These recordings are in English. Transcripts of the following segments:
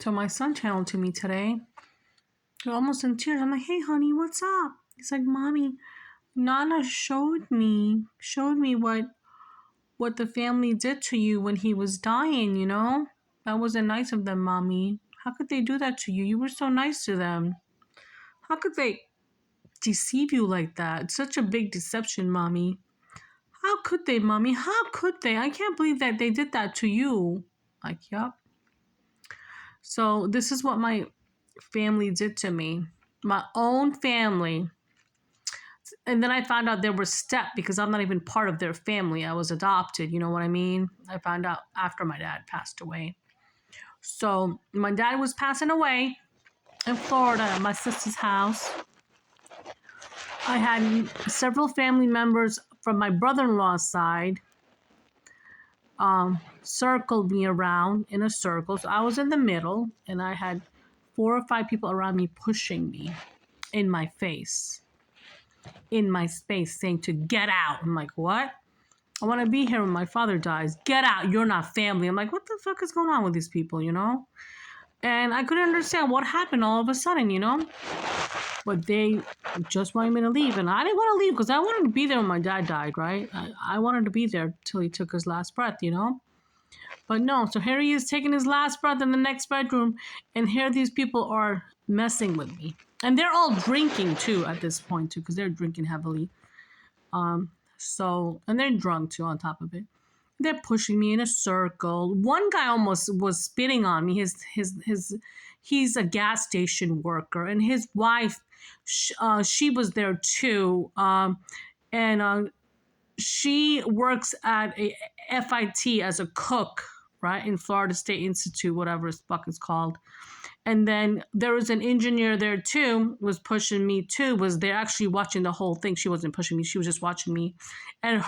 So my son channeled to me today. They're almost in tears. I'm like, hey, honey, what's up? He's like, Mommy, Nana showed me what the family did to you when he was dying, you know? That wasn't nice of them, Mommy. How could they do that to you? You were so nice to them. How could they deceive you like that? It's such a big deception, Mommy. How could they, Mommy? How could they? I can't believe that they did that to you. Like, yup. So this is what my family did to me. My own family. And then I found out they were step because I'm not even part of their family. I was adopted, you know what I mean? I found out after my dad passed away. So my dad was passing away in Florida at my sister's house. I had several family members from my brother-in-law's side circled me around in a circle. So I was in the middle, and I had 4 or 5 people around me pushing me in my face, in my space, saying to get out. I'm like, what? I want to be here when my father dies. Get out. You're not family. I'm like, what the fuck is going on with these people, you know? And I couldn't understand what happened all of a sudden, you know? But they just wanted me to leave. And I didn't want to leave because I wanted to be there when my dad died, right? I wanted to be there till he took his last breath, you know? But no, so here he is taking his last breath in the next bedroom. And here these people are messing with me. And they're all drinking, too, at this point, too, because they're drinking heavily. And they're drunk, too, on top of it. They're pushing me in a circle. One guy almost was spitting on me. He's a gas station worker, and his wife, she was there too, and she works at a FIT as a cook, right, in Florida State Institute, whatever the fuck it's called. And then there was an engineer there too, was pushing me too, was there actually watching the whole thing. She wasn't pushing me, she was just watching me. And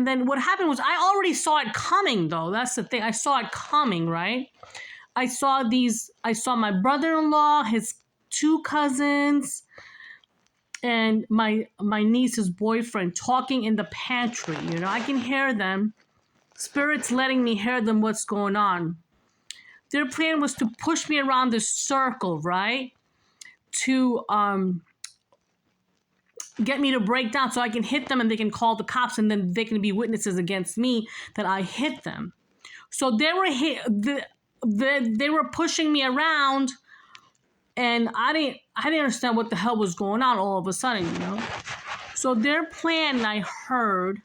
then what happened was I already saw it coming though. That's the thing. I saw it coming, right? I saw my brother-in-law, his 2 cousins, and my niece's boyfriend talking in the pantry. You know, I can hear them. Spirit's letting me hear them what's going on. Their plan was to push me around this circle, right? To get me to break down so I can hit them and they can call the cops and then they can be witnesses against me that I hit them. So they were pushing me around, and I didn't understand what the hell was going on all of a sudden, you know? So their plan, I heard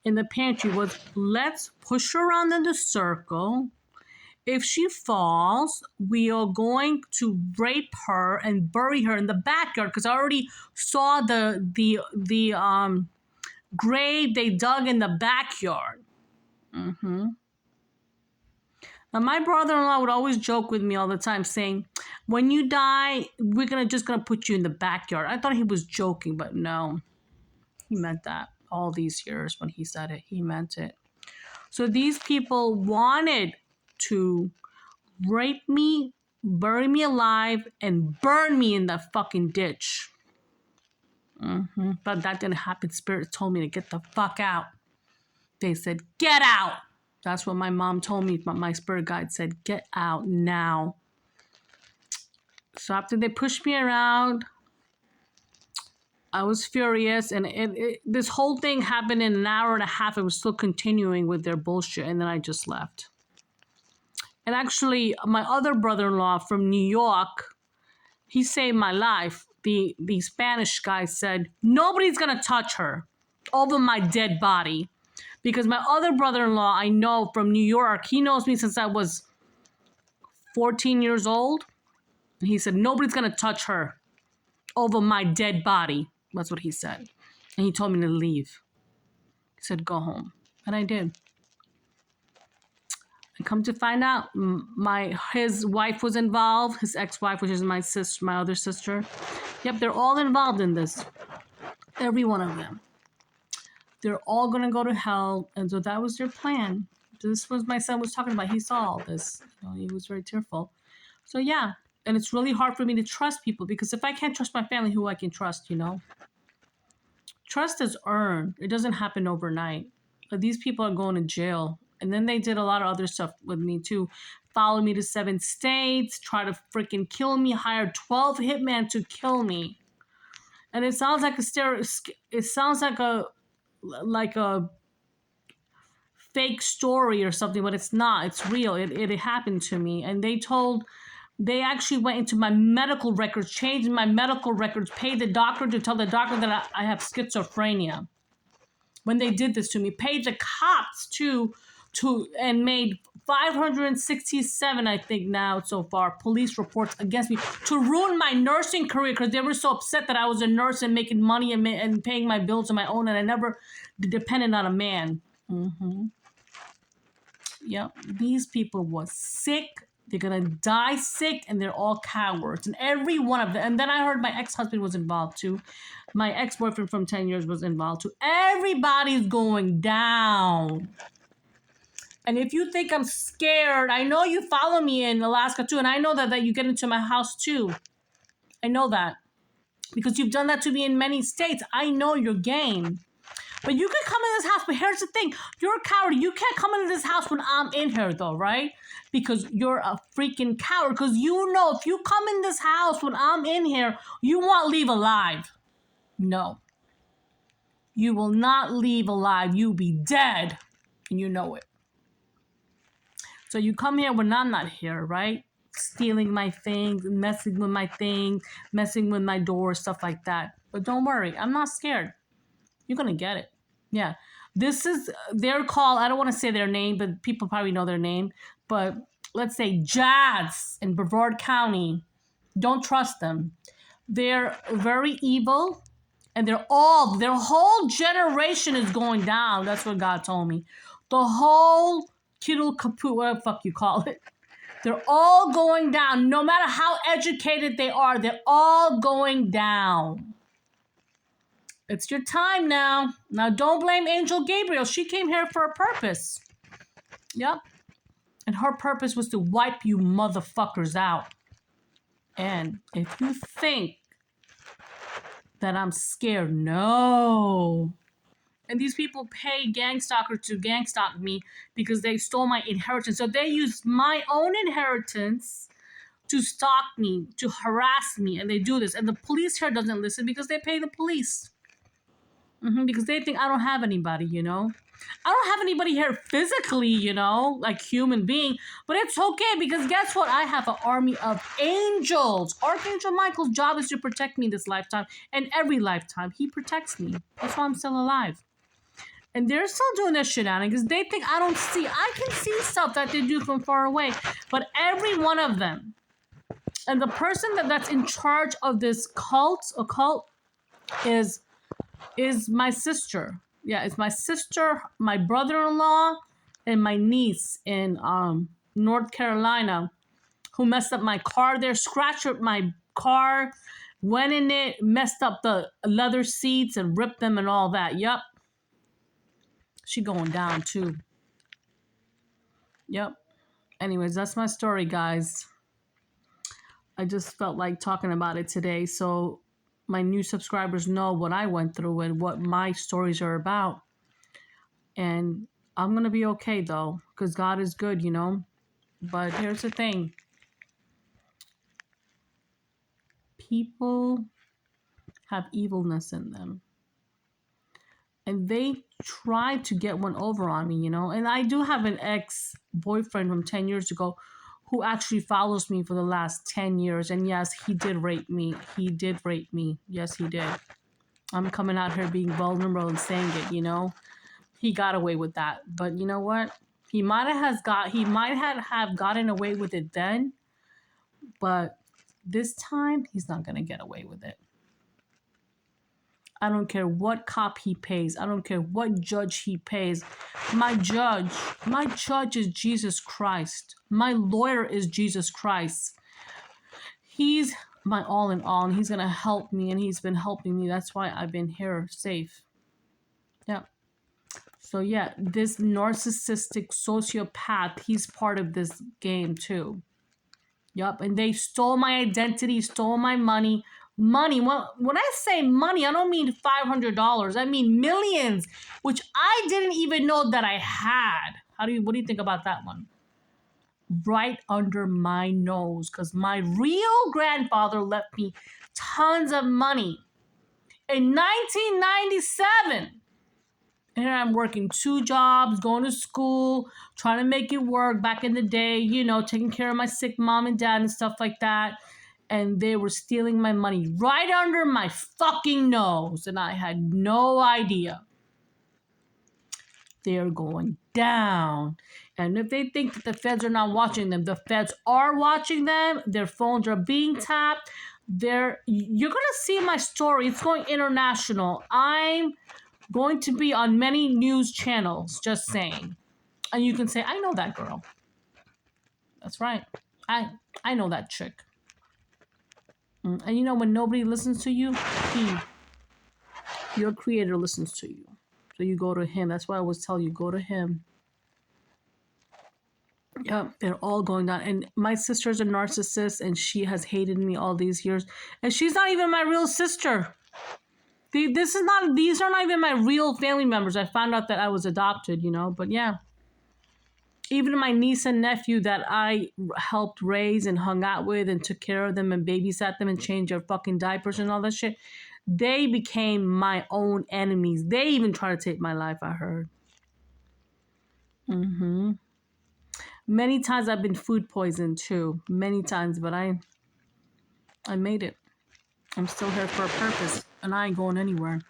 in the pantry, was let's push her around in the circle. If she falls, we are going to rape her and bury her in the backyard because I already saw the grave they dug in the backyard. Now, my brother-in-law would always joke with me all the time saying, when you die, we're just gonna put you in the backyard. I thought he was joking, but no, he meant that all these years when he said it. He meant it. So these people wanted to rape me, bury me alive, and burn me in the fucking ditch. But that didn't happen. Spirit told me to get the fuck out. They said, get out. That's what my mom told me. My spirit guide said, get out now. So after they pushed me around, I was furious. And this whole thing happened in an hour and a half. It was still continuing with their bullshit. And then I just left. And actually, my other brother-in-law from New York, he saved my life. The Spanish guy said, nobody's going to touch her over my dead body. Because my other brother-in-law I know from New York, he knows me since I was 14 years old. And he said, nobody's going to touch her over my dead body. That's what he said. And he told me to leave. He said, go home. And I did. And come to find out, his wife was involved, his ex-wife, which is my other sister. Yep, they're all involved in this. Every one of them. They're all going to go to hell. And so that was their plan. This was my son was talking about. He saw all this. You know, he was very tearful. So yeah. And it's really hard for me to trust people because if I can't trust my family, who I can trust, you know? Trust is earned. It doesn't happen overnight. But these people are going to jail And then they did a lot of other stuff with me too. Followed me to 7 states, try to freaking kill me, hired 12 hitmen to kill me. And it sounds like it sounds like a fake story or something, but it's not. It's real. It happened to me. And they actually went into my medical records, changed my medical records, paid the doctor to tell the doctor that I have schizophrenia. When they did this to me, paid the cops and made 567, I think now so far, police reports against me to ruin my nursing career because they were so upset that I was a nurse and making money and paying my bills on my own, and I never depended on a man. Yep, these people was sick. They're gonna die sick, and they're all cowards. And every one of them. And then I heard my ex-husband was involved too. My ex-boyfriend from 10 years was involved too. Everybody's going down. And if you think I'm scared, I know you follow me in Alaska too, and I know that you get into my house too. I know that. Because you've done that to me in many states. I know your game. But you can come in this house, but here's the thing. You're a coward. You can't come into this house when I'm in here though, right? Because you're a freaking coward. Because you know if you come in this house when I'm in here, you won't leave alive. No. You will not leave alive. You'll be dead. And you know it. So you come here when I'm not here, right? Stealing my things, messing with my things, messing with my door, stuff like that. But don't worry. I'm not scared. You're going to get it. Yeah. This is their call. I don't want to say their name, but people probably know their name. But let's say Jazz in Brevard County. Don't trust them. They're very evil. And their whole generation is going down. That's what God told me. The whole kiddo kaput, whatever the fuck you call it. They're all going down. No matter how educated they are, they're all going down. It's your time now. Now, don't blame Angel Gabriel. She came here for a purpose. Yep. And her purpose was to wipe you motherfuckers out. And if you think that I'm scared, no. And these people pay gang stalkers to gang stalk me because they stole my inheritance. So they used my own inheritance to stalk me, to harass me. And they do this. And the police here doesn't listen because they pay the police. Because they think I don't have anybody, you know. I don't have anybody here physically, you know, like human being. But it's okay because guess what? I have an army of angels. Archangel Michael's job is to protect me this lifetime. And every lifetime, he protects me. That's why I'm still alive. And they're still doing their shenanigans. They think I don't see. I can see stuff that they do from far away. But every one of them. And the person that's in charge of this occult is my sister. Yeah, it's my sister, my brother-in-law, and my niece in North Carolina who messed up my car there, scratched up my car, went in it, messed up the leather seats and ripped them and all that. Yep. She going down too. Yep. Anyways, that's my story, guys. I just felt like talking about it today so my new subscribers know what I went through and what my stories are about. And I'm going to be okay, though, because God is good, you know. But here's the thing. People have evilness in them. And they try to get one over on me, you know. And I do have an ex-boyfriend from 10 years ago who actually follows me for the last 10 years. And yes, he did rape me. He did rape me. Yes, he did. I'm coming out here being vulnerable and saying it, you know. He got away with that. But you know what? He might have gotten away with it then. But this time, he's not going to get away with it. I don't care what cop he pays. I don't care what judge he pays. My judge is Jesus Christ. My lawyer is Jesus Christ. He's my all in all, and he's going to help me, and he's been helping me. That's why I've been here safe. Yeah. So yeah, this narcissistic sociopath, he's part of this game too. Yup, and they stole my identity, stole my money. Money, when I say money, I don't mean $500. I mean millions, which I didn't even know that I had. What do you think about that one? Right under my nose, because my real grandfather left me tons of money in 1997. And here I'm working 2 jobs, going to school, trying to make it work back in the day, you know, taking care of my sick mom and dad and stuff like that. And they were stealing my money right under my fucking nose. And I had no idea. They're going down. And if they think that the feds are not watching them, the feds are watching them. Their phones are being tapped. You're going to see my story. It's going international. I'm going to be on many news channels, just saying. And you can say, I know that girl. That's right. I know that chick. And you know, when nobody listens to you, your creator listens to you. So you go to him. That's why I always tell you, go to him. Yeah, they're all going down. And my sister's a narcissist, and she has hated me all these years. And she's not even my real sister. These are not even my real family members. I found out that I was adopted, you know. But yeah, even my niece and nephew that I helped raise and hung out with and took care of them and babysat them and changed their fucking diapers and all that shit, they became my own enemies. They even tried to take my life, I heard. Many times I've been food poisoned too. Many times, but I made it. I'm still here for a purpose, and I ain't going anywhere.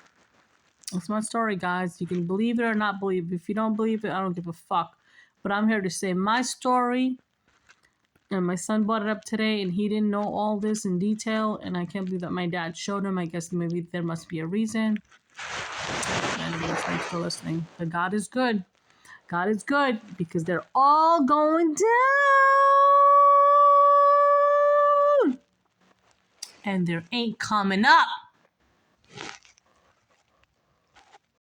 That's my story, guys. You can believe it or not believe it. If you don't believe it, I don't give a fuck. But I'm here to say my story. And my son brought it up today, and he didn't know all this in detail. And I can't believe that my dad showed him. I guess maybe there must be a reason. Anyways, thanks for listening. But God is good. God is good because they're all going down. And there ain't coming up.